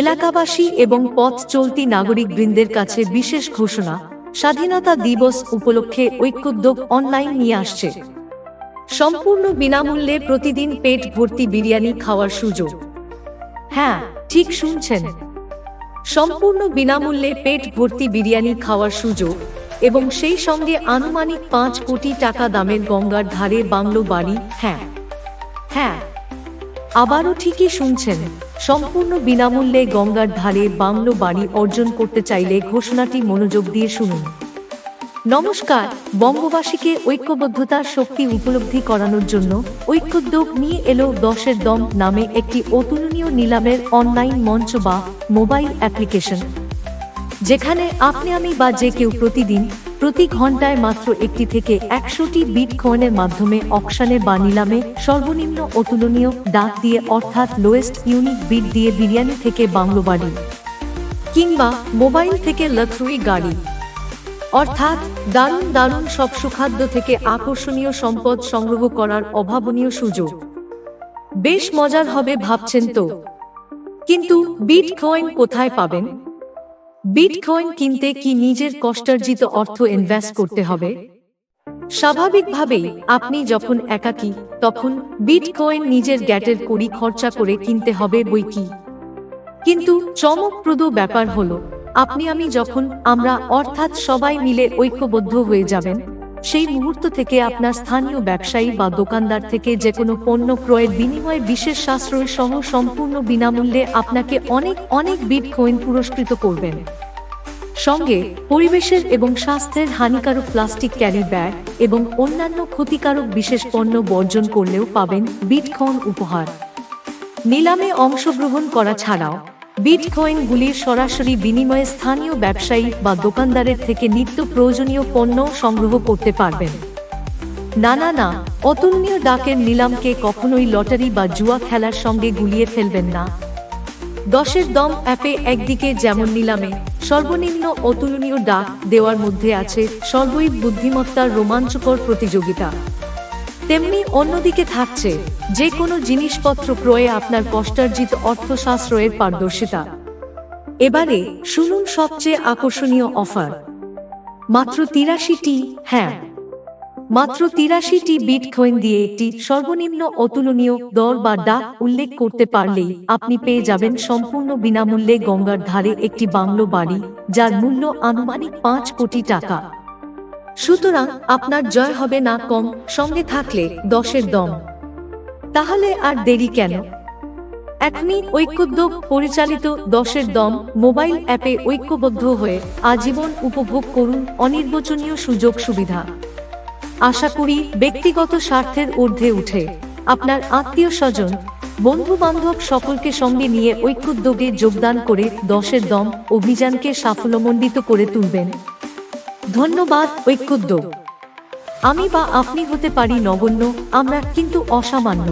এলাকাবাসী এবং পথ চলতি নাগরিকবৃন্দের কাছে বিশেষ ঘোষণা, স্বাধীনতা দিবস উপলক্ষে ঐক্যোদ্যোগ অনলাইন নিয়ে আসছে সম্পূর্ণ বিনামূল্যে প্রতিদিন পেট ভর্তি বিরিয়ানি খাওয়ার সুযোগ। হ্যাঁ, ঠিক শুনছেন, সম্পূর্ণ বিনামূল্যে পেট ভর্তি বিরিয়ানি খাওয়ার সুযোগ এবং সেই সঙ্গে আনুমানিক 5 কোটি টাকা দামের গঙ্গার ধারে বাংলো বাড়ি। হ্যাঁ হ্যাঁ, আবারও ঠিকই শুনছেন, সম্পূর্ণ বিনামূল্যে গঙ্গার ধারে বাংলো বাড়ি অর্জন করতে চাইলে ঘোষণাটি মনোযোগ দিয়ে শুনুন। নমস্কার, বঙ্গবাসীকে ঐক্যবদ্ধতার শক্তি উপলব্ধি করানোর জন্য ঐক্যোদ্যোগ নিয়ে এলো 10-এর দম নামে একটি অতুলনীয় নিলামের অনলাইন মঞ্চ বা মোবাইল অ্যাপ্লিকেশন, যেখানে আপনি আমি বা যে কেউ প্রতিদিন প্রতি ঘন্টায় মাত্র 1টি থেকে 100টি বিটকয়েনের মাধ্যমে অকশনে বা নিলামে সর্বনিম্ন অতুলনীয় ডাক দিয়ে অর্থাৎ লোয়েস্ট ইউনিক বিট দিয়ে বিরিয়ানি থেকে বাংলো বাড়ি কিংবা মোবাইল থেকে লাক্সারি গাড়ি অর্থাৎ দারুণ দারুণ সব সুখাদ্য থেকে আকর্ষণীয় সম্পদ সংগ্রহ করার অভাবনীয় সুযোগ। বেশ মজার হবে ভাবছেন তো? কিন্তু বিটকয়েন কোথায় পাবেন? বিটকয়েন কিনতে কি নিজের কষ্টার্জিত অর্থ ইনভেস্ট করতে হবে? স্বাভাবিকভাবেই আপনি যখন একাকী, তখন বিটকয়েন নিজের গ্যাটের কড়ি খরচা করে কিনতে হবে বইকি। কিন্তু চমকপ্রদ ব্যাপার হলো, আপনি আমি যখন আমরা অর্থাৎ সবাই মিলে ঐক্যবদ্ধ হয়ে যাবেন, সেই মুহূর্ত থেকে আপনার স্থানীয় ব্যবসায়ী বা দোকানদার থেকে যে কোনো পণ্য ক্রয়ের বিনিময়ে বিশেষ সাশ্রয় সহ সম্পূর্ণ বিনামূল্যে আপনাকে অনেক অনেক বিটকয়েন পুরস্কৃত করবেন। সঙ্গে পরিবেশের এবং স্বাস্থ্যের হানিকারক প্লাস্টিক ক্যারি ব্যাগ এবং অন্যান্য ক্ষতিকারক বিশেষ পণ্য বর্জন করলেও পাবেন বিটকয়েন উপহার। নিলামে অংশগ্রহণ করা ছাড়াও বিটকয়েনগুলির সরাসরি বিনিময়ে স্থানীয় ব্যবসায়ী বা দোকানদারের থেকে নিত্য প্রয়োজনীয় পণ্য সংগ্রহ করতে পারবেন। না না না, অতুলনীয় ডাকের নিলামকে কখনোই লটারি বা জুয়া খেলার সঙ্গে গুলিয়ে ফেলবেন না। 10-এর দম অ্যাপে একদিকে যেমন নিলামে সর্বনিম্ন অতুলনীয় ডাক দেওয়ার মধ্যে আছে সর্বৈব বুদ্ধিমত্তার রোমাঞ্চকর প্রতিযোগিতা, তেমনি অন্যদিকে থাকছে যে কোনো জিনিসপত্র ক্রয়ে আপনার কষ্টার্জিত অর্থ সাশ্রয়ের পারদর্শিতা। এবারে শুনুন সবচেয়ে আকর্ষণীয় অফার, মাত্র 83টি, হ্যাঁ মাত্র 83টি বিটকয়েন দিয়ে একটি সর্বনিম্ন অতুলনীয় দর বা ডাক উল্লেখ করতে পারলেই আপনি পেয়ে যাবেন সম্পূর্ণ বিনামূল্যে গঙ্গার ধারে একটি বাংলো বাড়ি, যার মূল্য আনুমানিক 5 কোটি টাকা। সুতরাং আপনার জয় হবে না কম, সঙ্গে থাকলে 10-এর দম। তাহলে আর দেরি কেন? এখনই ঐক্যোদ্যোগ পরিচালিত 10-এর দম মোবাইল অ্যাপে ঐক্যবদ্ধ হয়ে আজীবন উপভোগ করুন অনির্বচনীয় সুযোগ সুবিধা। আশা করি ব্যক্তিগত স্বার্থের ঊর্ধ্বে উঠে আপনার আত্মীয় স্বজন, বন্ধু বান্ধব সকলকে সঙ্গে নিয়ে ঐক্যোদ্যোগে যোগদান করে 10-এর দম অভিযানকে সাফল্যমণ্ডিত করে তুলবেন। ধন্যবাদ ঐক্যোদ্যোগ। আমি বা আপনি হতে পারি নগণ্য, আমরা কিন্তু অসামান্য।